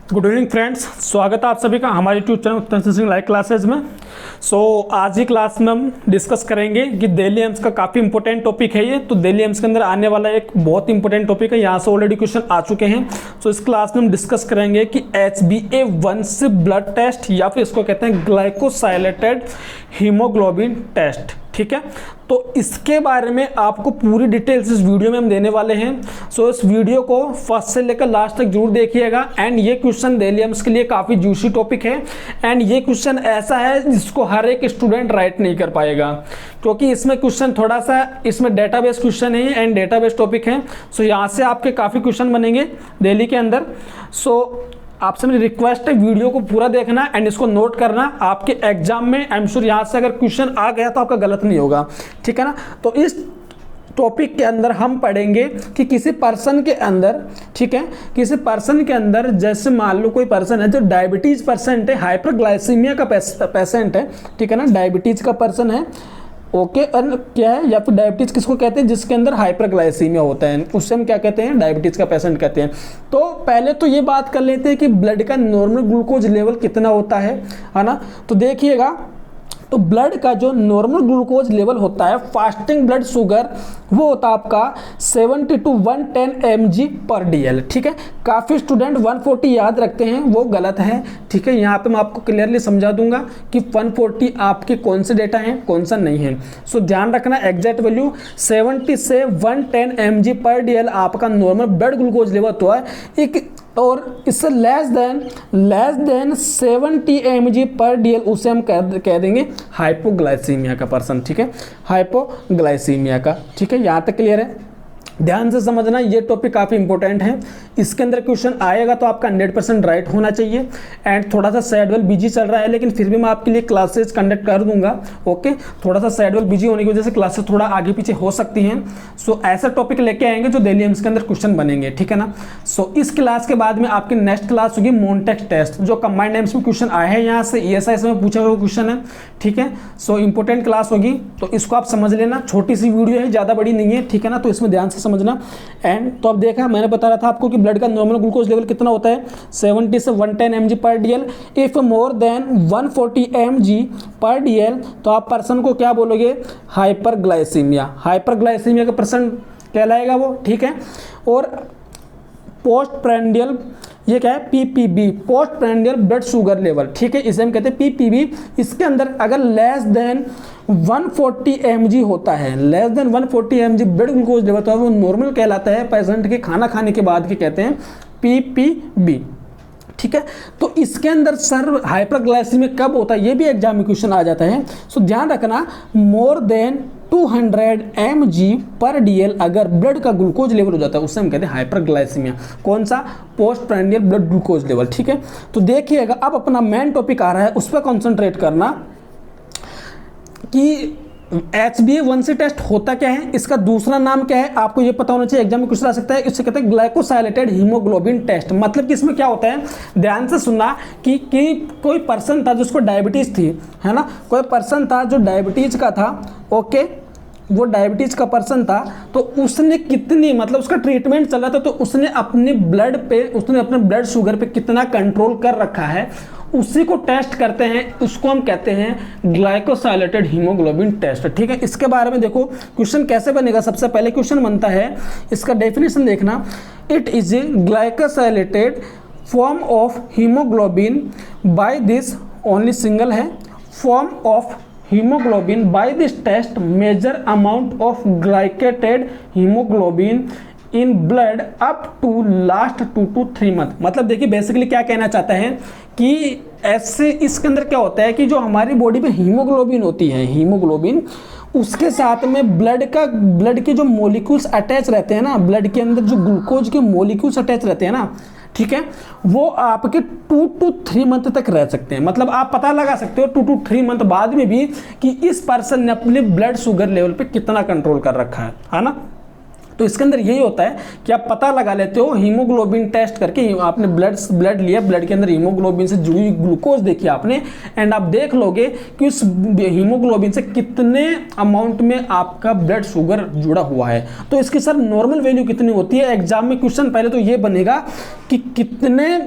Good evening friends, स्वागत है आप सभी का हमारे यूट्यूब चैनल उत्तर सिंह लाइव क्लासेज में। आज ही क्लास में हम डिस्कस करेंगे कि दिल्ली एम्स का काफ़ी इंपॉर्टेंट टॉपिक है ये। तो दिल्ली एम्स के अंदर आने वाला एक बहुत इंपॉर्टेंट टॉपिक है, यहाँ से ऑलरेडी क्वेश्चन आ चुके हैं। इस क्लास में हम डिस्कस करेंगे कि HbA1c ब्लड टेस्ट या फिर इसको कहते हैं ग्लाइकोसाइलेटेड हीमोग्लोबिन टेस्ट, ठीक है। तो इसके बारे में आपको पूरी डिटेल्स इस वीडियो में हम देने वाले हैं। इस वीडियो को फर्स्ट से लेकर लास्ट तक जरूर देखिएगा। एंड ये क्वेश्चन दिल्ली एम्स के लिए काफ़ी जूसी टॉपिक है एंड ये क्वेश्चन ऐसा है जिसको हर एक स्टूडेंट राइट नहीं कर पाएगा, क्योंकि इसमें क्वेश्चन थोड़ा सा इसमें डेटाबेस क्वेश्चन है एंड डेटाबेस टॉपिक है। यहाँ से आपके काफ़ी क्वेश्चन बनेंगे दिल्ली के अंदर। आपसे मेरी रिक्वेस्ट है वीडियो को पूरा देखना एंड इसको नोट करना। आपके एग्जाम में आई एम श्योर यहाँ से अगर क्वेश्चन आ गया तो आपका गलत नहीं होगा, ठीक है ना। तो इस टॉपिक के अंदर हम पढ़ेंगे कि किसी पर्सन के अंदर, ठीक है, किसी पर्सन के अंदर जैसे मान लो कोई पर्सन है जो डायबिटीज पेशेंट है, हाइपरग्लाइसीमिया का पेशेंट है, ठीक है ना, डायबिटीज का पर्सन है, ओके। और क्या है, या फिर डायबिटीज किसको कहते हैं, जिसके अंदर हाइपरग्लाइसीमिया होता है, उससे हम क्या कहते हैं, डायबिटीज का पेशेंट कहते हैं। तो पहले तो ये बात कर लेते हैं कि ब्लड का नॉर्मल ग्लूकोज लेवल कितना होता है ना। तो देखिएगा, तो ब्लड का जो नॉर्मल ग्लूकोज लेवल होता है, फास्टिंग ब्लड शुगर, वो होता है आपका 70 to 110 mg/dl, ठीक है। काफ़ी स्टूडेंट 140 याद रखते हैं, वो गलत है, ठीक है। यहाँ पे मैं आपको क्लियरली समझा दूंगा कि 140 आपके कौन से डेटा हैं, कौन सा नहीं है। ध्यान रखना, एग्जैक्ट वैल्यू 70 से 110 mg/dl आपका नॉर्मल ब्लड ग्लूकोज लेवल तो है एक, और इससे लेस देन 70 mg/dl उसे हम कह देंगे हाइपोग्लाइसीमिया का पर्सन, ठीक है, हाइपोग्लाइसीमिया का, ठीक है। यहाँ तक क्लियर है। ध्यान से समझना, ये टॉपिक काफ़ी इंपॉर्टेंट है। इसके अंदर क्वेश्चन आएगा तो आपका 100% राइट होना चाहिए। एंड थोड़ा सा शेड्यूल बिजी चल रहा है, लेकिन फिर भी मैं आपके लिए क्लासेस कंडक्ट कर दूंगा, ओके। थोड़ा सा शेड्यूल बिजी होने की वजह से क्लासेस थोड़ा आगे पीछे हो सकती हैं। ऐसा टॉपिक लेके आएंगे जो दिल्ली एम्स के अंदर क्वेश्चन बनेंगे, ठीक है ना। इस क्लास के बाद में आपकी नेक्स्ट क्लास होगी मोन्टेक टेस्ट, जो कंबाइंड एम्स में क्वेश्चन आए हैं, यहाँ से ESI में पूछा हुआ क्वेश्चन है, ठीक है। इंपॉर्टेंट क्लास होगी, तो इसको आप समझ लेना। छोटी सी वीडियो है, ज़्यादा बड़ी नहीं है, ठीक है ना। तो इसमें ध्यान से समझना। एंड तो अब देखा, मैंने बता रहा था आपको कि ब्लड का नॉर्मल ग्लूकोज लेवल कितना होता है, 70 से 110 mg/dl। If more than 140 mg/dl तो आप पर्सन को क्या बोलोगे, हाइपरग्लाइसीमिया। हाइपरग्लाइसीमिया का पर्सन कहलाएगा वो, ठीक है। और पोस्ट प्रेंडियल, ये क्या है, PPB, post prandial blood sugar level, ठीक है, इसे हम कहते हैं PPB। इसके अंदर अगर लेस देन 140 mg होता है, less than 140 mg blood glucose level, तो वो नॉर्मल कहलाता है। पेशेंट के खाना खाने के बाद के कहते हैं PPB, ठीक है। तो इसके अंदर सर हाइपरग्लाइसीमिया कब होता है, ये भी एग्जाम में क्वेश्चन आ जाता है। ध्यान रखना, मोर देन 200 mg/dl अगर ब्लड का ग्लूकोज लेवल हो जाता है, उससे हम कहते हैं हाइपरग्लाइसीमिया। कौन सा, post prandial blood glucose level, ठीक है। तो देखिएगा, अब अपना मेन टॉपिक आ रहा है, उस पर कॉन्सेंट्रेट करना कि HbA1c टेस्ट होता क्या है, इसका दूसरा नाम क्या है, आपको ये पता होना चाहिए, एग्जाम में क्वेश्चन आ सकता है। इससे कहते हैं ग्लाइकोसाइलेटेड हीमोग्लोबिन टेस्ट। मतलब कि इसमें क्या होता है, ध्यान से सुनना कि कोई पर्सन था जिसको डायबिटीज थी, है ना, कोई पर्सन था जो डायबिटीज का था, ओके, वो डायबिटीज का पर्सन था। तो उसने कितनी, मतलब उसका ट्रीटमेंट चल रहा था, तो उसने अपने ब्लड शुगर पे कितना कंट्रोल कर रखा है, उसी को टेस्ट करते हैं। उसको हम कहते हैं ग्लाइकोसाइलेटेड हीमोग्लोबिन टेस्ट, ठीक है। इसके बारे में देखो क्वेश्चन कैसे बनेगा। सबसे पहले क्वेश्चन बनता है, इसका डेफिनेशन देखना, it is a glycosylated form of haemoglobin by this, only single है, form of haemoglobin by this test measure amount of glycated haemoglobin in blood up to last 2 to 3 month. मतलब देखिए basically क्या कहना चाहता है कि ऐसे इसके अंदर क्या होता है कि जो हमारी बॉडी में हीमोग्लोबिन होती है, हीमोग्लोबिन, उसके साथ में ब्लड के जो मॉलिक्यूल्स अटैच रहते हैं ना, ब्लड के अंदर जो ग्लूकोज के मॉलिक्यूल्स अटैच रहते हैं ना, ठीक है, वो आपके 2 to 3 मंथ तक रह सकते हैं। मतलब आप पता लगा सकते हो 2 to 3 मंथ बाद में भी कि इस पर्सन ने अपने ब्लड शुगर लेवल पे कितना कंट्रोल कर रखा है ना। तो इसके अंदर यही होता है कि आप पता लगा लेते हो हीमोग्लोबिन टेस्ट करके। आपने ब्लड लिया, ब्लड के अंदर हीमोग्लोबिन से जुड़ी ग्लूकोज देखी आपने, एंड आप देख लोगे कि उस हीमोग्लोबिन से कितने अमाउंट में आपका ब्लड शुगर जुड़ा हुआ है। तो इसकी सर नॉर्मल वैल्यू कितनी होती है, एग्जाम में क्वेश्चन पहले तो ये बनेगा कि कितने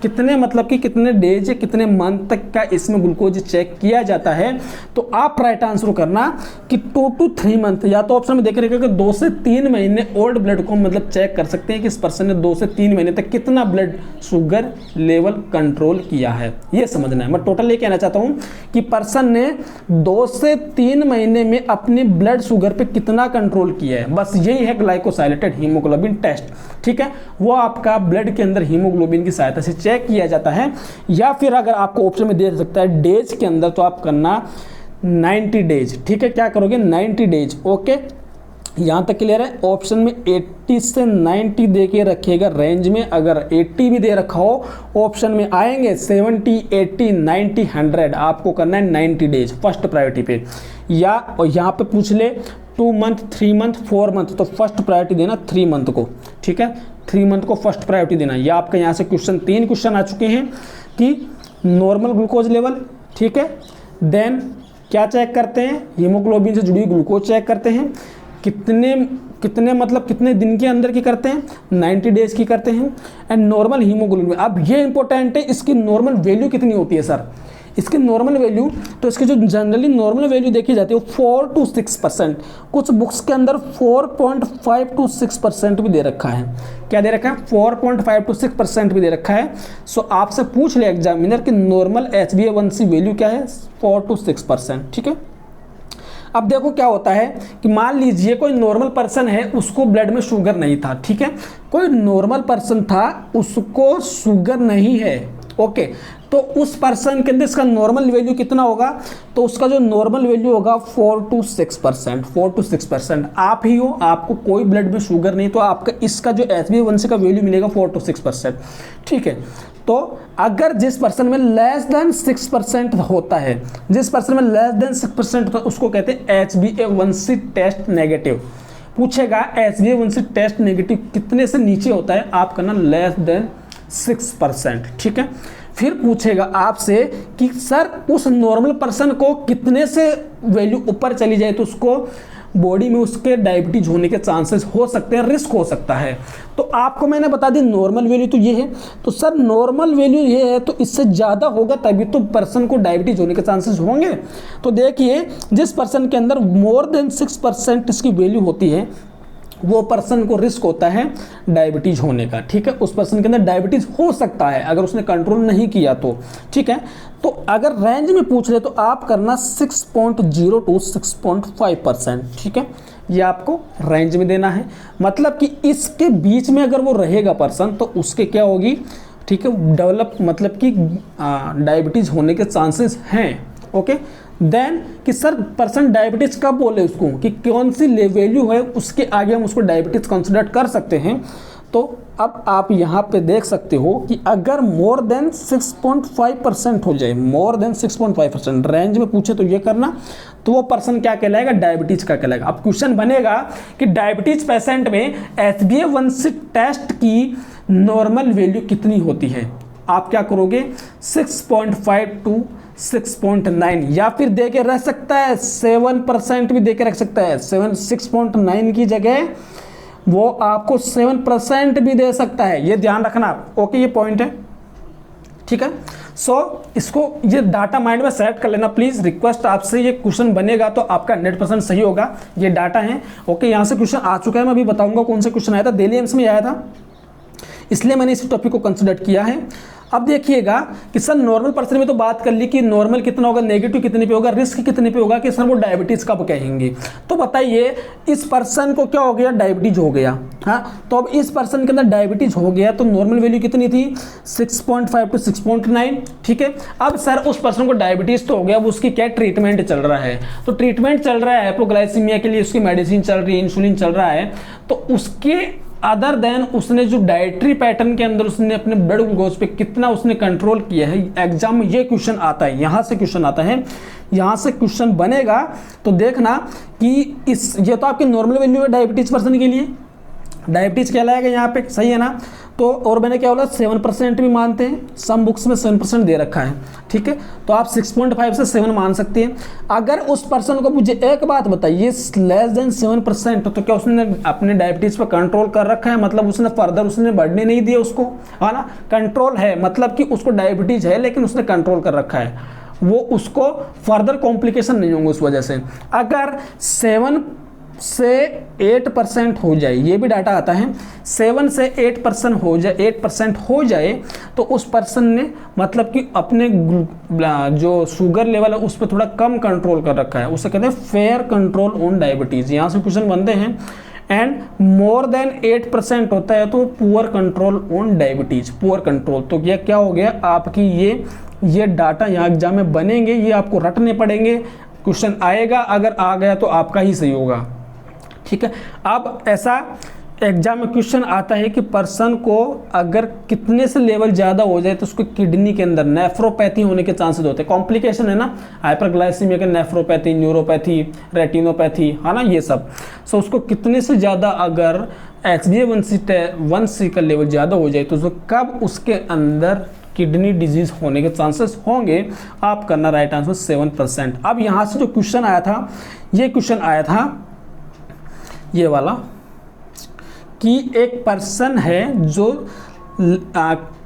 कितने मतलब कि कितने डेज या कितने मंथ तक का इसमें ग्लूकोज चेक किया जाता है, तो आप राइट आंसर करना कि 2 to 3 मंथ, या तो ऑप्शन में देख रहे कि 2 से 3 महीने ओल्ड ब्लड को मतलब चेक कर सकते हैं कि इस पर्सन ने 2 से 3 महीने तक कितना ब्लड शुगर लेवल कंट्रोल किया है, ये समझना है। मैं टोटल ये कहना चाहता हूँ कि पर्सन ने 2 से 3 महीने में अपनी ब्लड शुगर पे कितना कंट्रोल किया है, बस यही है ग्लाइकोसाइलेटेड हीमोग्लोबिन टेस्ट। ठीक है, वो आपका ब्लड के अंदर हीमोग्लोबिन की सहायता से चेक किया जाता है, या फिर अगर आपको ऑप्शन में दे सकता है डेज के अंदर, तो आप करना 90 डेज। ठीक है, क्या करोगे 90 डेज। ओके, यहाँ तक क्लियर है। ऑप्शन में 80 से 90 दे के रखिएगा रेंज में, अगर 80 भी दे रखा हो ऑप्शन में आएंगे 70, 80, 90, 100, आपको करना है 90 डेज फर्स्ट प्रायोरिटी पे। या यहाँ पे पूछ ले 2 मंथ, 3 मंथ, 4 मंथ, तो फर्स्ट प्रायोरिटी देना 3 मंथ को। ठीक है, 3 मंथ को फर्स्ट प्रायोरिटी देना। या आपके यहाँ से क्वेश्चन 3 क्वेश्चन आ चुके हैं कि नॉर्मल ग्लूकोज लेवल, ठीक है, देन क्या चेक करते हैं, हीमोग्लोबिन से जुड़ी ग्लूकोज चेक करते हैं, कितने मतलब कितने दिन के अंदर की करते हैं, 90 डेज की करते हैं, एंड नॉर्मल हीमोग्लोबिन। अब ये इंपॉर्टेंट है, इसकी नॉर्मल वैल्यू कितनी होती है सर, इसकी नॉर्मल वैल्यू, तो इसकी जो जनरली नॉर्मल वैल्यू देखी जाती है वो 4 to 6%, कुछ बुक्स के अंदर 4.5 to 6% भी दे रखा है। क्या दे रखा है, 4.5 to 6% भी दे रखा है। सो आपसे पूछ ले एग्जामिनर कि नॉर्मल HbA1c वैल्यू क्या है, 4 to 6%। ठीक है, अब देखो क्या होता है कि मान लीजिए कोई नॉर्मल पर्सन है, उसको ब्लड में शुगर नहीं था। ठीक है, कोई नॉर्मल पर्सन था, उसको शुगर नहीं है। ओके, तो उस पर्सन के अंदर इसका नॉर्मल वैल्यू कितना होगा, तो उसका जो नॉर्मल वैल्यू होगा 4 to 6%। 4 to 6% आप ही हो, आपको कोई ब्लड में शुगर नहीं, तो आपका इसका जो HbA1c का वैल्यू मिलेगा 4 to 6%। ठीक है, तो अगर जिस पर्सन में लेस देन 6% होता है, जिस पर्सन में लेस देन 6% होता है, उसको कहते हैं HbA1c टेस्ट नेगेटिव। पूछेगा HbA1c टेस्ट नेगेटिव कितने से नीचे होता है, आप करना लेस देन 6%। ठीक है, फिर पूछेगा आपसे कि सर उस नॉर्मल पर्सन को कितने से वैल्यू ऊपर चली जाए तो उसको बॉडी में उसके डायबिटीज होने के चांसेस हो सकते हैं, रिस्क हो सकता है। तो आपको मैंने बता दी नॉर्मल वैल्यू तो ये है, तो सर नॉर्मल वैल्यू ये है, तो इससे ज़्यादा होगा तभी तो पर्सन को डायबिटीज होने के चांसेस होंगे। तो देखिए जिस पर्सन के अंदर मोर देन 6% इसकी वैल्यू होती है, वो पर्सन को रिस्क होता है डायबिटीज होने का। ठीक है, उस पर्सन के अंदर डायबिटीज हो सकता है अगर उसने कंट्रोल नहीं किया तो। ठीक है, तो अगर रेंज में पूछ ले तो आप करना 6.0 to 6.5%। ठीक है, ये आपको रेंज में देना है, मतलब कि इसके बीच में अगर वो रहेगा पर्सन तो उसके क्या होगी, ठीक है, डेवलप मतलब कि डायबिटीज होने के चांसेस हैं। ओके, देन कि सर पर्सन डायबिटीज कब बोले उसको, कि कौन सी वैल्यू है उसके आगे हम उसको डायबिटीज कंसिडर कर सकते हैं। तो अब आप यहाँ पे देख सकते हो कि अगर मोर देन 6.5% हो जाए, मोर देन 6.5% रेंज में पूछे तो ये करना, तो वो पर्सन क्या कहलाएगा, डायबिटीज का कहलाएगा। अब क्वेश्चन बनेगा कि डायबिटीज पेशेंट में HbA1c टेस्ट की नॉर्मल वैल्यू कितनी होती है, आप क्या करोगे 6.5 to 6.9, या फिर दे के रख सकता है 7% भी दे के रख सकता है। 6.9 की जगह वो आपको 7% भी दे सकता है, ये ध्यान रखना। ओके, ये पॉइंट है। ठीक है, सो इसको ये डाटा माइंड में सेलेक्ट कर लेना प्लीज, रिक्वेस्ट आपसे। ये क्वेश्चन बनेगा तो आपका 100% सही होगा, ये डाटा है। ओके, यहाँ से क्वेश्चन आ चुका है, मैं अभी बताऊंगा कौन सा क्वेश्चन आया था, दिल्ली एम्स में आया था, इसलिए मैंने इस टॉपिक को कंसिडर किया है। अब देखिएगा कि सर नॉर्मल पर्सन में तो बात कर ली कि नॉर्मल कितना होगा, नेगेटिव कितने पे होगा, रिस्क कितने पे होगा, कि सर वो डायबिटीज़ कब कहेंगे। तो बताइए इस पर्सन को क्या हो गया, डायबिटीज हो गया। हाँ, तो अब इस पर्सन के अंदर डायबिटीज हो गया तो नॉर्मल वैल्यू कितनी थी, 6.5 to 6.9। ठीक है, अब सर उस पर्सन को डायबिटीज तो हो गया, अब उसकी क्या ट्रीटमेंट चल रहा है, तो ट्रीटमेंट चल रहा है हाइपोग्लाइसीमिया के लिए उसकी मेडिसिन चल रही है, इंसुलिन चल रहा है। तो उसके अदर देन उसने जो डाइटरी पैटर्न के अंदर उसने अपने ब्लड ग्लूकोज पे कितना उसने कंट्रोल किया है, एग्जाम में ये क्वेश्चन आता है, यहाँ से क्वेश्चन आता है, यहाँ से क्वेश्चन बनेगा। तो देखना कि ये तो आपकी नॉर्मल वैल्यू है डायबिटीज पर्सन के लिए, डायबिटीज कहलाएगा यहाँ पे, सही है ना। तो और मैंने क्या बोला 7% भी मानते हैं, सम बुक्स में 7% दे रखा है, ठीक है। तो आप 6.5 से 7 मान सकते हैं। अगर उस पर्सन को मुझे एक बात बताइए लेस देन 7%, तो क्या उसने अपने डायबिटीज पर कंट्रोल कर रखा है, मतलब उसने फर्दर उसने बढ़ने नहीं दिया उसको, है ना। कंट्रोल है मतलब कि उसको डायबिटीज है लेकिन उसने कंट्रोल कर रखा है, वो उसको फर्दर कॉम्प्लिकेशन नहीं होंगे उस वजह से। अगर 7 से 8% हो जाए, ये भी डाटा आता है, 7 से 8% हो जाए तो उस पर्सन ने मतलब कि अपने जो शुगर लेवल है उस पर थोड़ा कम कंट्रोल कर रखा है, उसे कहते हैं फेयर कंट्रोल ऑन डायबिटीज। यहाँ से क्वेश्चन बनते हैं। एंड मोर देन 8% होता है तो poor control on diabetes, poor control. तो ये क्या हो गया आपकी, ये डाटा यहाँ एग्जाम में बनेंगे, ये आपको रटने पड़ेंगे, क्वेश्चन आएगा, अगर आ गया तो आपका ही सही होगा, ठीक है। अब ऐसा एग्जाम में क्वेश्चन आता है कि पर्सन को अगर कितने से लेवल ज़्यादा हो जाए तो उसको किडनी के अंदर नेफ्रोपैथी होने के चांसेस होते हैं। कॉम्प्लिकेशन है ना, हाइपरग्लाइसीमिया के नेफ्रोपैथी, न्यूरोपैथी, रेटिनोपैथी, है ना, ये सब। सो उसको कितने से ज़्यादा अगर HbA1c का लेवल ज़्यादा हो जाए तो उसको कब उसके अंदर किडनी डिजीज होने के चांसेस होंगे, आप करना राइट आंसर 7%। अब यहाँ से जो क्वेश्चन आया था, ये क्वेश्चन आया था ये वाला कि एक पर्सन है जो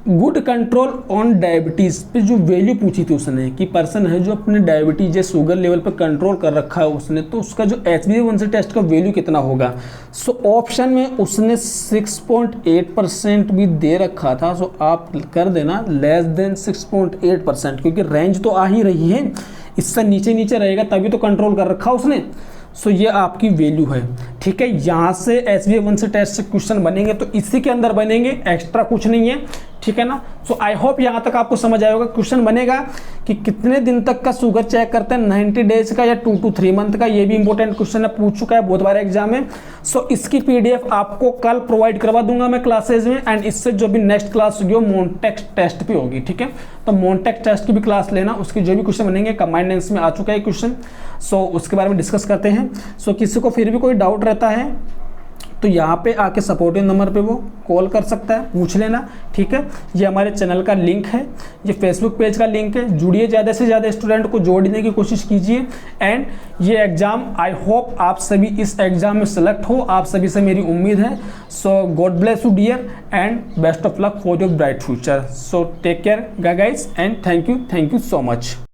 गुड कंट्रोल ऑन डायबिटीज़ पे जो वैल्यू पूछी थी उसने, कि पर्सन है जो अपने डायबिटीज या शुगर लेवल पे कंट्रोल कर रखा है उसने, तो उसका जो HbA1c टेस्ट का वैल्यू कितना होगा। सो ऑप्शन में उसने 6.8% भी दे रखा था। सो आप कर देना लेस देन 6.8%, क्योंकि रेंज तो आ ही रही है, इससे नीचे नीचे रहेगा तभी तो कंट्रोल कर रखा उसने। सो ये आपकी वैल्यू है, ठीक है। यहाँ से HbA1c टेस्ट से क्वेश्चन बनेंगे तो इसी के अंदर बनेंगे, एक्स्ट्रा कुछ नहीं है, ठीक है ना। सो आई होप यहाँ तक आपको समझ आया होगा। क्वेश्चन बनेगा कि कितने दिन तक का शुगर चेक करते हैं, 90 डेज का या 2 to 3 मंथ का, ये भी इंपॉर्टेंट क्वेश्चन है, पूछ चुका है बहुत बार एग्जाम में। सो इसकी PDF आपको कल प्रोवाइड करवा दूंगा मैं क्लासेज में, एंड इससे जो भी नेक्स्ट क्लास होगी वो मोन्टेक्स टेस्ट पे होगी, ठीक है। तो मोन्टेक्स टेस्ट की भी क्लास लेना, उसके जो भी क्वेश्चन बनेंगे कंबाइंड एंस में आ चुका है क्वेश्चन। सो उसके बारे में डिस्कस करते हैं। सो किसी को फिर भी कोई डाउट रहता है तो यहाँ पे आके सपोर्टिव नंबर पे वो कॉल कर सकता है, पूछ लेना, ठीक है। ये हमारे चैनल का लिंक है, ये फेसबुक पेज का लिंक है, जुड़िए, ज़्यादा से ज़्यादा स्टूडेंट को जोड़ने की कोशिश कीजिए। एंड ये एग्ज़ाम आई होप आप सभी इस एग्ज़ाम में सेलेक्ट हो, आप सभी से मेरी उम्मीद है। So God bless you dear and best of luck for your bright future. So take care guys and thank you so much.